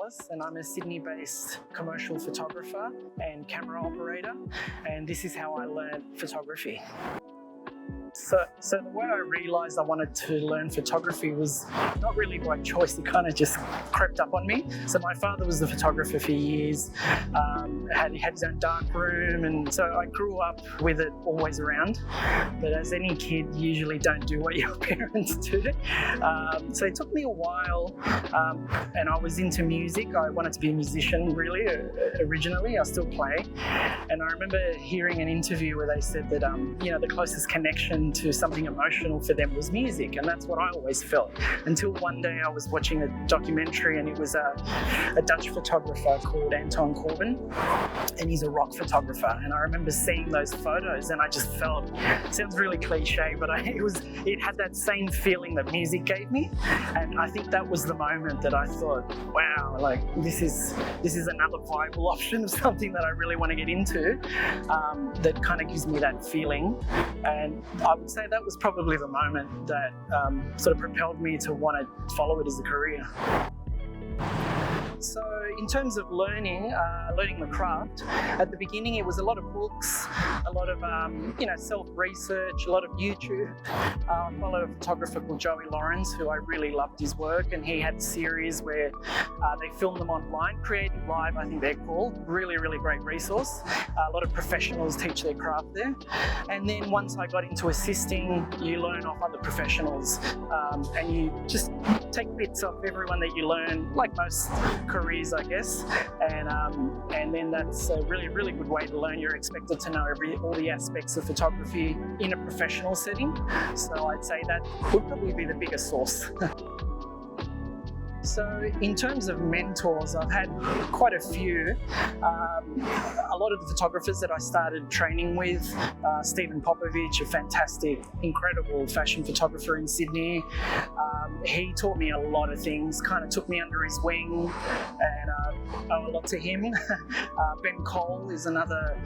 Morales, and I'm a Sydney-based commercial photographer and camera operator, and this is how I learned photography. So the way I realised I wanted to learn photography was not really by choice, it kind of just crept up on me. So my father was the photographer for years, had his own dark room, and so I grew up with it always around. But as any kid, you usually don't do what your parents do. So it took me a while, and I was into music. I wanted to be a musician really, originally. I still play. And I remember hearing an interview where they said that the closest connection to something emotional for them was music, and that's what I always felt, until one day I was watching a documentary, and it was a Dutch photographer called Anton Corbijn, and he's a rock photographer. And I remember seeing those photos, and I just felt, it sounds really cliche, but it had that same feeling that music gave me. And I think that was the moment that I thought, wow, like this is another viable option of something that I really want to get into, that kind of gives me that feeling. And I would say that was probably the moment that sort of propelled me to want to follow it as a career. So in terms of learning the craft, at the beginning it was a lot of books, a lot of self-research, a lot of YouTube. I follow a photographer called Joey Lawrence, who I really loved his work, and he had a series where they filmed them online, Creative Live I think they're called. Really, really great resource. A lot of professionals teach their craft there. And then once I got into assisting, you learn off other professionals, and you just take bits of everyone that you learn, like most careers, I guess, and then that's a really, really good way to learn. You're expected to know all the aspects of photography in a professional setting, so I'd say that would probably be the biggest source. So in terms of mentors, I've had quite a few. A lot of the photographers that I started training with, Stephen Popovich, a fantastic, incredible fashion photographer in Sydney. He taught me a lot of things, kind of took me under his wing, and I owe a lot to him. Ben Cole is another.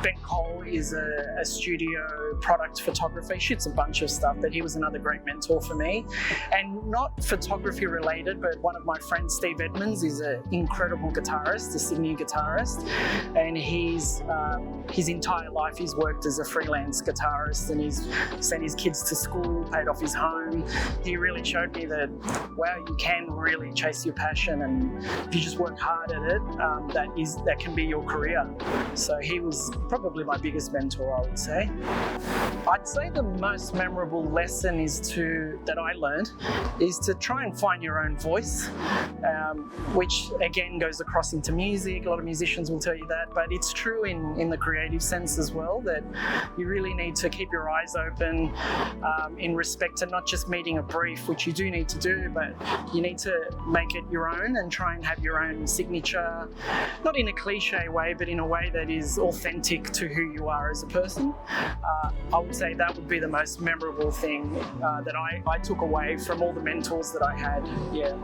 Ben Cole is a studio product photographer. He shoots a bunch of stuff, but he was another great mentor for me. And not photography related, but one of my friends, Steve Edmonds, is an incredible guitarist, a Sydney guitarist, and his entire life he's worked as a freelance guitarist, and he's sent his kids to school, paid off his home. He really showed me that, wow, you can really chase your passion, and if you just work hard at it, that can be your career. So he was probably my biggest mentor, I would say. I'd say the most memorable lesson that I learned is to try and find your own voice, which again goes across into music. A lot of musicians will tell you that, but it's true in the creative sense as well, that you really need to keep your eyes open in respect to not just meeting a brief, which you do need to do, but you need to make it your own and try and have your own signature, not in a cliche way, but in a way that is authentic to who you are as a person. I would say that would be the most memorable thing that I took away from all the mentors that I had. Yeah.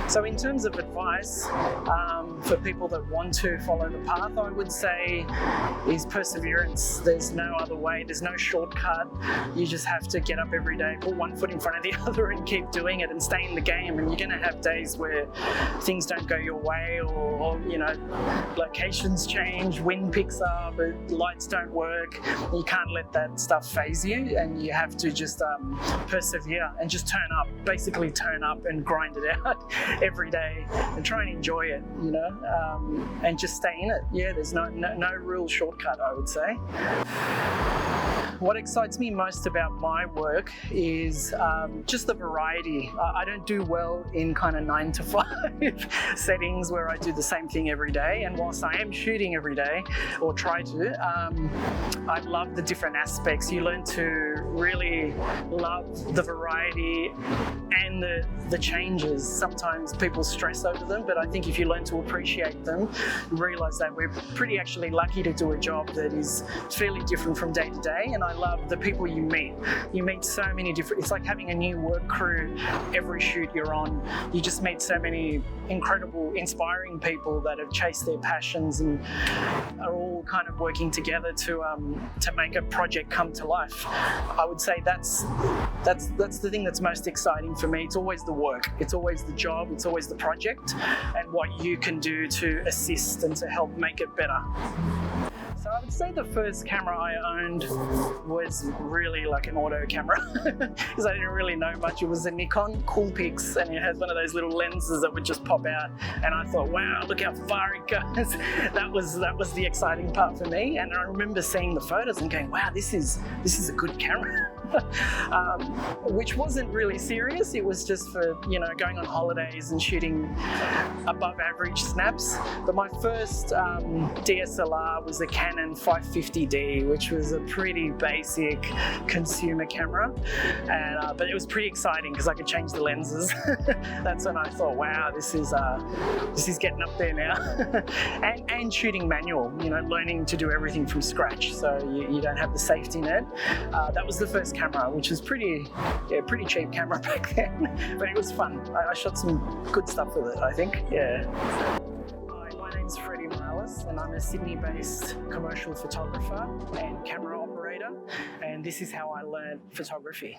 So in terms of advice for people that want to follow the path, I would say is perseverance. There's no other way, there's no shortcut. You just have to get up every day, put one foot in front of the other and keep doing it and stay in the game. And you're going to have days where things don't go your way, or locations change, wind picks up, lights don't work. You can't let that stuff phase you, and you have to just persevere and just basically turn up and grind it out every day and try and enjoy it, and just stay in it. Yeah, there's no real shortcut, I would say. What excites me most about my work is just the variety. I don't do well in kind of 9 to 5 settings where I do the same thing every day, and whilst I am shooting every day, or try to, I love the different aspects. You learn to really love the variety and the changes. Sometimes people stress over them, but I think if you learn to appreciate them, you realise that we're pretty actually lucky to do a job that is fairly different from day to day, and I love the people you meet. You meet so many different, it's like having a new work crew every shoot you're on. You just meet so many incredible, inspiring people that have chased their passions and are all kind of working together to make a project come to life. I would say that's the thing that's most exciting for me. It's always the work, it's always the job, it's always the project, and what you can do to assist and to help make it better. So I would say the first camera I owned was really like an auto camera because I didn't really know much. It was a Nikon Coolpix, and it has one of those little lenses that would just pop out, and I thought, wow, look how far it goes. That was the exciting part for me. And I remember seeing the photos and going, wow, this is a good camera. Which wasn't really serious. It was just for, you know, going on holidays and shooting above average snaps. But my first DSLR was a Canon 550D, which was a pretty basic consumer camera, and but it was pretty exciting because I could change the lenses. That's when I thought, wow, this is getting up there now. and shooting manual, you know, learning to do everything from scratch, so you don't have the safety net. That was the first camera, which was pretty cheap camera back then, but it was fun. I shot some good stuff with it, I think. Yeah. Hi, my name's Freddy Morales, and I'm a Sydney-based commercial photographer and camera operator, and this is how I learned photography.